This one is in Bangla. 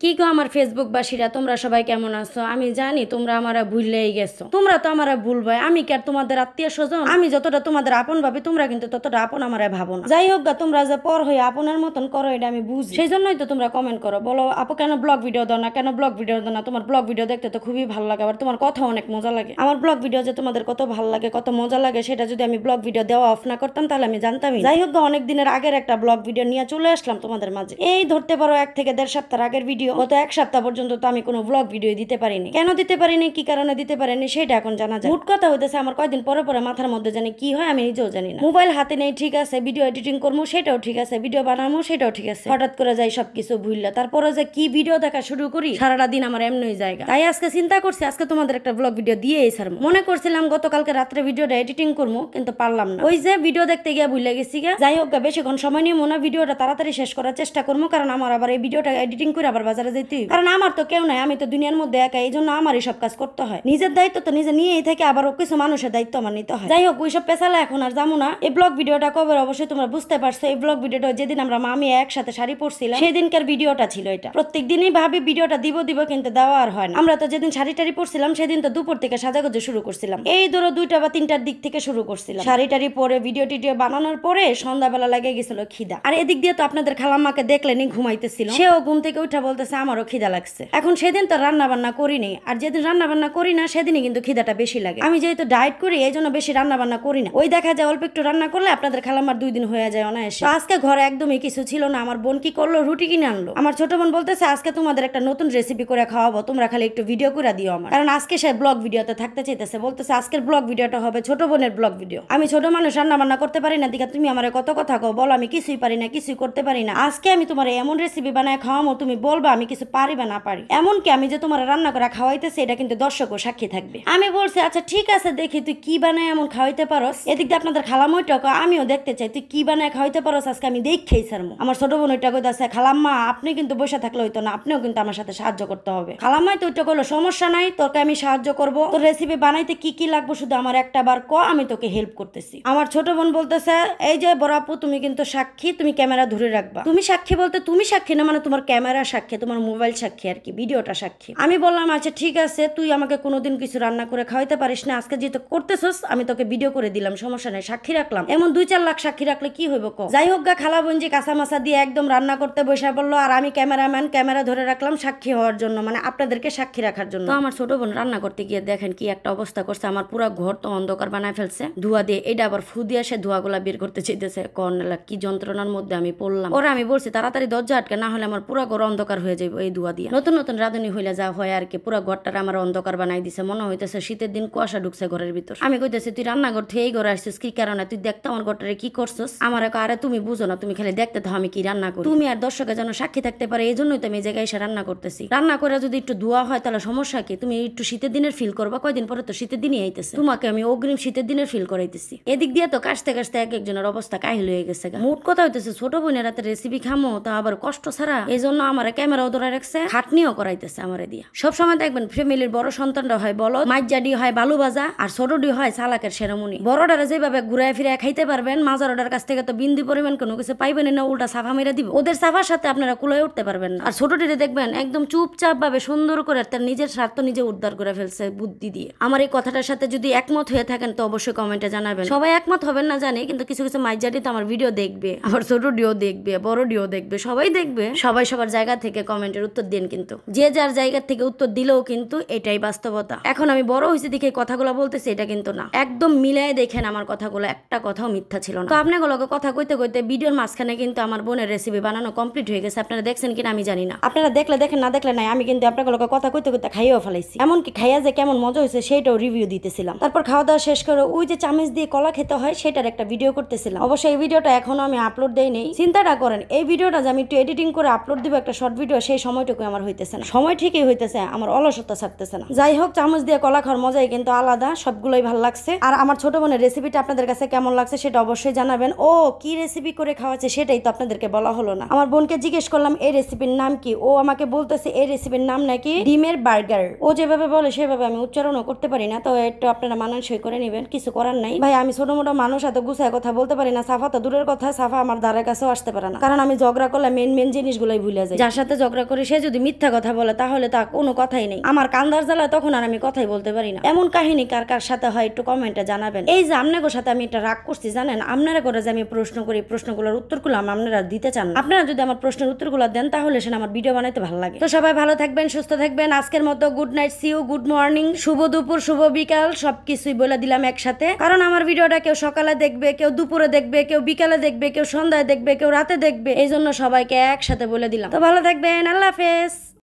কি গো আমার ফেসবুক বাসীরা, তোমরা সবাই কেমন আছো? আমি জানি তোমরা আমারা ভুললেই গেছো। তোমরা তো আমারা ভুলবাই, আমি কি আর তোমাদের আত্মীয় স্বজন? আমি যতটা তোমাদের আপন ভাবি, তোমরা কিন্তু ততটা আপন আমারে ভাবো না। যাই হোক গা, তোমরা যে পর হয়ে আপনার মতন করো এটা আমি বুঝি, সেই জন্যই তো তোমরা কমেন্ট করো, বলো আপু কেন ব্লগ ভিডিও দাও না, কেন ব্লগ ভিডিও দাও না। তোমার ব্লগ ভিডিও দেখতে তো খুবই ভালো লাগে, আবার তোমার কথা অনেক মজা লাগে। আমার ব্লগ ভিডিও যে তোমাদের কত ভালো লাগে, কত মজা লাগে, সেটা যদি আমি ব্লগ ভিডিও দেওয়া অফ না করতাম তাহলে আমি জানতামই। যাই হোক গা, অনেক দিনের আগের একটা ব্লগ ভিডিও নিয়ে চলে আসলাম তোমাদের মাঝে। এই ধরতে পারো 1 থেকে 1.5 সপ্তাহ আগের ভিডিও। গত 1 সপ্তাহ পর্যন্ত তো আমি কোনো ব্লগ ভিডিও দিতে পারিনি। কেন দিতে পারিনি, কি কারণে দিতে পারিনি সেটা এখন জানা যায়। মোট কথা হইতেছে আমার কয়দিন পরে পরে মাথার মধ্যে জানি কি হয় আমি নিজেও জানি না। মোবাইল হাতে নেই ঠিক আছে, ভিডিও এডিটিং করবো সেটাও ঠিক আছে, ভিডিও বানাবো সেটাও ঠিক আছে, হঠাৎ করে যাই সবকিছু ভুললা। তারপরে যে কি ভিডিও দেখা শুরু করি, সারাটা দিন আমার এমনই জায়গা। তাই আজকে চিন্তা করছি আজকে তোমাদের একটা ব্লগ ভিডিও দিয়েই ছাড়বো। মনে করছিলাম গতকালকে রাত্রে ভিডিওটা এডিটিং করবো, কিন্তু পারলাম না। ওই যে ভিডিও দেখতে গিয়ে ভুলে গেছি গা। যাই হোক, বেশিক্ষণ সময় নিয়ে মনে ভিডিওটা তাড়াতাড়ি শেষ করার চেষ্টা করবো, কারণ আমার আবার এই ভিডিওটা এডিটিং করে আবার বাজারে যেতে, কারণ আমার তো কেউ নাই, আমি তো দুনিয়ার মধ্যে একা, এই জন্য আমারই সব কাজ করতে হয়। নিজের দায়িত্ব তো নিজে নিয়েই থেকে আবার কিছু মানুষের দায়িত্ব আমার নিতে হয়। যাই হোক, ওইসব পেছালা এখন আর যাবো না। এই ব্লগ ভিডিওটা কবে অবশ্যই তোমরা বুঝতে পারছো। এই ব্লগ ভিডিওটা যেদিন আমরা মামি একসাথে শাড়ি পরছিলাম সেই দিনকার ভিডিওটা ছিল এটা। প্রত্যেক দিনই ভাবি ভিডিওটা দিব কিন্তু দেওয়া আর হয় না। আমরা তো যেদিন শাড়ি টাড়ি পরছিলাম সেদিন তো দুপুর থেকে সাজাগুজো শুরু করছিলাম, এই ধরো 2টা বা 3টার দিক থেকে শুরু করছিলাম। শাড়ি টাড়ি পরে ভিডিও টিডিও বানানোর পরে সন্ধ্যাবেলা লেগে গেছিল খিদা। আর এদিক দিয়ে তো আপনাদের খালাম্মাকে দেখলেনি ঘুমাইতেছিল, সেও ঘুম থেকে উঠা বলতেছে আমারও খিদা লাগছে। এখন সেদিন তো রান্না বান্না করিনি, আর যেদিন রান্না বান্না করি না সেদিনই কিন্তু খিদাটা বেশি লাগে। আমি যেহেতু ডায়েট করি এই জন্য বেশি রান্না বান্না করি না। ওই দেখা যায় অল্প একটু রান্না করলে আপনাদের খালাম্মার 2 দিন হয়ে যায় অনায়াসে। আজকে ঘরে একদমই কিছু ছিল না। আমার বোন কি করলো, রুটি কিনে আনলো। আমার ছোট বোন বলতেছে আজকে তোমাদের একটা নতুন রেসিপি করে খাওয়াবো, তোমরা খালি একটু ভিডিও করে দিও আমার, কারণ আজকে সে ব্লগ ভিডিওতে থাকতে চাইতেছে। বলতেছে আজকের ব্লগ ভিডিওটা হবে ছোট বোনের ব্লগ ভিডিও। আমি ছোট মানুষ, রান্না বান্না করতে পারি না, দিকে তুমি আমার কত কথা কও, বলো আমি কিছুই পারি না, কিছুই করতে পারি না। আজকে আমি তোমার এমন রেসিপি বানায় খাওয়াবো, তুমি বলবা আমি কিছু পারি বা না পারি। এমনকি আমি যে তোমার রান্না করে খাওয়াইতেছি এটা কিন্তু দর্শকও সাক্ষী থাকবে। আমি বলছি আচ্ছা ঠিক আছে, দেখি তুই কি বানায় এমন খাওয়াইতে পারস। এদিক দিয়ে আপনাদের খালামইটাকে আমিও দেখতে চাই তুই কি বানায় খাওয়াইতে পারস, আজকে আমি দেখেই ছাড়বো। আমার ছোট বোন ওইটা কইতাছে খালাম্মা আপনি কিন্তু বসে থাকলে হইতো না, আপনিও কিন্তু আমার সাথে সাহায্য করতে হবে। খালাম্মাই তো ওইটা কইলো সমস্যা নাই, তোকে আমি সাহায্য করবো, তোর রেসিপি বানাইতে কি কি লাগবে শুধু আমার একটা বার ক, আমি তোকে হেল্প করতেছি। আমার ছোট বোন বলতেছে এই যে বড় আপু তুমি কিন্তু সাক্ষী, তুমি ক্যামেরা ধরে রাখবা। তুমি সাক্ষী বলতে তুমি সাক্ষী না, মানে তোমার ক্যামেরা সাক্ষী, তোমার মোবাইল সাক্ষী আর কি, ভিডিওটা সাক্ষী। আমি বললাম আচ্ছা ঠিক আছে, তুই আমাকে কোনোদিন কিছু রান্না করে খাওয়াইতে পারিস না, আজকে যেহেতু করতেছস আমি তোকে ভিডিও করে দিলাম, সমস্যা নাই, সাক্ষী রাখলাম। এমন 2-4 লাখ সাক্ষী রাখলে কি হইব ক। যাই হোক গা, খালা বোন যে কাঁচা মাছা দিয়ে একদম রান্না করতে বসে বললো, আর আমি ক্যামেরাম্যান, ক্যামেরা ধরে রাখলাম সাক্ষী হওয়ার জন্য, মানে আপনাদেরকে সাক্ষী রাখার জন্য। তো আমার ছোট বোন রান্না করতে গিয়ে দেখেন কি একটা অবস্থা করছে, আমার পুরো ঘর তো অন্ধকার বানায় ফেলছে ধোয়া দিয়ে। এটা আবার ফু দিয়ে সে ধোয়াগুলা বের করতে চাইতেছে। কর্নেলা কি যন্ত্রণার মধ্যে আমি পড়লাম। ওরা আমি বলছি তাড়াতাড়ি দরজা আটকে, না হলে আমার পুরো ঘর অন্ধকার হয়ে যাবে এই ধোয়া দিয়ে। নতুন নতুন রাঁধুনি হইলে যা হয় আর কি, পুরো ঘরটার আমার অন্ধকার বানাই দিছে। মনে হইতেছে শীতের দিন কুয়াশা ঢুকছে ঘরের ভিতর। আমি কইতেছি তুই রান্নাঘর থেকে এই ঘরে আসছিস কি কারণে, তুই দেখতে আমার ঘরটারে কি করছিস। আমার আরে তুমি বুঝো না, তুমি খালি দেখতে থাও আমি কি রান্না করি, তুমি আর দর্শকের যেন সাক্ষী থাকতে পারে, এই জন্যই তো আমি এই জায়গায় এসে রান্না করতেছি। রান্না করে যদি একটু ধোয়া হয় তাহলে সমস্যা কি, তুমি একটু শীতের দিনের ফিল করবা, কয়দিন পরে তো শীতের দিনই আইতেছে, তোমাকে আমি অগ্রিম শীতের দিনের ফিল করাইতেছি। এদিক দিয়ে তো কাশতে কাশতে এক একজনের অবস্থা কাহিল হয়ে গেছে। মোট কথা হইতেছে ছোট বোনের রাতে রেসিপি খামো তা আবার কষ্ট ছাড়া, এই জন্য আমার ক্যামেরাও ধরে রাখছে, খাটনিও করাইতেছে আমারে দিয়া। সবসময় দেখবেন ফ্যামিলির বড় সন্তানরা হয় বলদ, মাইজাডি হয় বালু ভাজা, আর ছোটডি হয় চালাকের সেরামুনি। বড়টারা যেভাবে ঘুরায় ফিরে খাইতে পারবেন, মাজারোডার কাছ থেকে তো বিন্দু পরিমাণ কোনো কিছু পাইবেন না, উল্টা সাফা মেরে দিব। ওদের সাফার সাথে আপনারা কুলায় উঠতে পারবেন না। আর ছোটটিরে দেখবেন একদম চুপচাপ ভাবে সুন্দর করে তার নিজের স্বার্থ নিজে উদ্ধার করে ফেলছে বুদ্ধি দিয়ে। আমার এই কথাটার সাথে যদি একমত হয়ে থাকেন তো অবশ্যই কমেন্টে জানাবেন। সবাই একমত হবেন না জানি, কিন্তু কিছু কিছু মাইজাডি তো আমার ভিডিও দেখবে, আবার ছোটডিও দেখবে, বড়ডিও দেখবে, সবাই দেখবে। সবাই সবার জায়গা থেকে কমেন্টের উত্তর দিন, কিন্তু যে যার জায়গা থেকে উত্তর দিলেও কিন্তু এটাই বাস্তবতা। এখন আমি বড় হয়েছি দেখে কথাগুলো বলতেছি এটা কিন্তু না, একদম মিলাই দেখেন আমার কথাগুলো একটা কথাও মিথ্যা ছিল না। তো আপনাগুলোকে কথা কইতে কইতে ভিডিওর মাঝখানে কিন্তু আমার বোনের রেসিপি বানানো কমপ্লিট হয়ে গেছে। আপনারা দেখছেন কিনা আমি জানি না, আপনারা দেখলে দেখেন, না দেখলে নাই। আমি কিন্তু আপনাগুলোকে কথা কইতে কইতে খাইয়েও ফেলাইছি, এমনকি খাইয়া যে কেমন মজা হয়েছে সেটাও রিভিউ দিতেছিলাম। তারপর খাওয়া দাওয়া শেষ করে ওই যে চামচ দিয়ে কলা খেতে হয় সেটার একটা ভিডিও করতেছিলাম। অবশ্যই এই ভিডিওটা এখনো আমি আপলোড দেই নেই। চিন্তাটা করেন এই ভিডিওটা যে আমি একটু এডিটিং করে আপলোড দিব একটা শর্ট ভিডিও, সেই সময়টুকু আমার হইতেছে না। সময় ঠিকই হইতেছে, আমার অলসতা ছাড়তেছে না। যাই হোক, চামচ দিয়ে কলা খাওয়ার মজাই কিন্তু আলাদা, সবগুলোই ভালো লাগছে। আর আমার ছোট বোনের রেসিপিটা আপনাদের কাছে কেমন লাগছে সেটা অবশ্যই জানাবেন। ও কি রেসিপি করে খাওয়াচ্ছে সেটাই তো আপনাদেরকে বলা হলো না। আমার বোনকে জিজ্ঞেস করলাম এই রেসিপির নাম কি, ও আমাকে বলতেছে এই রেসিপির নাম নাকি ডিমের বার্গার। ও যেভাবে বলে সেভাবে আমি উচ্চারণও করতে পারি না, তো একটু আপনারা মানানসই করে নেবেন, কিছু করার নাই। ভাই আমি ছোট মোটো মানুষ, এত গুছায় কথা বলতে পারি না। সাফা তো দূরের কথা, সাফা আমার দ্বারের কাছেও আসতে পারে না, কারণ আমি ঝগড়া করলে মেন জিনিসগুলোই ভুলে যাই। যার সাথে ঝগড়া করি সে যদি মিথ্যা কথা বলে তাহলে তা কোনো কথাই নেই। আমার কান্দার জ্বালায় তখন আর আমি কথাই বলতে পারি না। এমন কাহিনী কার কার সাথে হয় একটু কমেন্টে জানাবেন। এই যে আপনাদের সাথে আমি এটা রাগ করছি জানেন, আপনারা করে যে আমি প্রশ্ন করি, প্রশ্নগুলোর উত্তরগুলো আপনারা দিতে চান। আপনারা যদি আমার প্রশ্নের উত্তরগুলো দেন তাহলে সে আমার ভিডিও বানাইতে ভালো লাগে। তো সবাই ভালো থাকবেন, সুস্থ থাকবেন। আজকের মতো good night, see you, good morning, শুভ দুপুর, শুভ বিকাল সবকিছুই বলে দিলাম একসাথে। কারণ আমার ভিডিওটা কেউ সকালে দেখবে, কেউ দুপুরে দেখবে, কেউ বিকালে দেখবে, কেউ সন্ধ্যায় দেখবে, কেউ রাতে দেখবে, এই জন্য সবাইকে একসাথে বলে দিলাম। তো ভালো থাকবেন, আল্লাহ হাফেজ।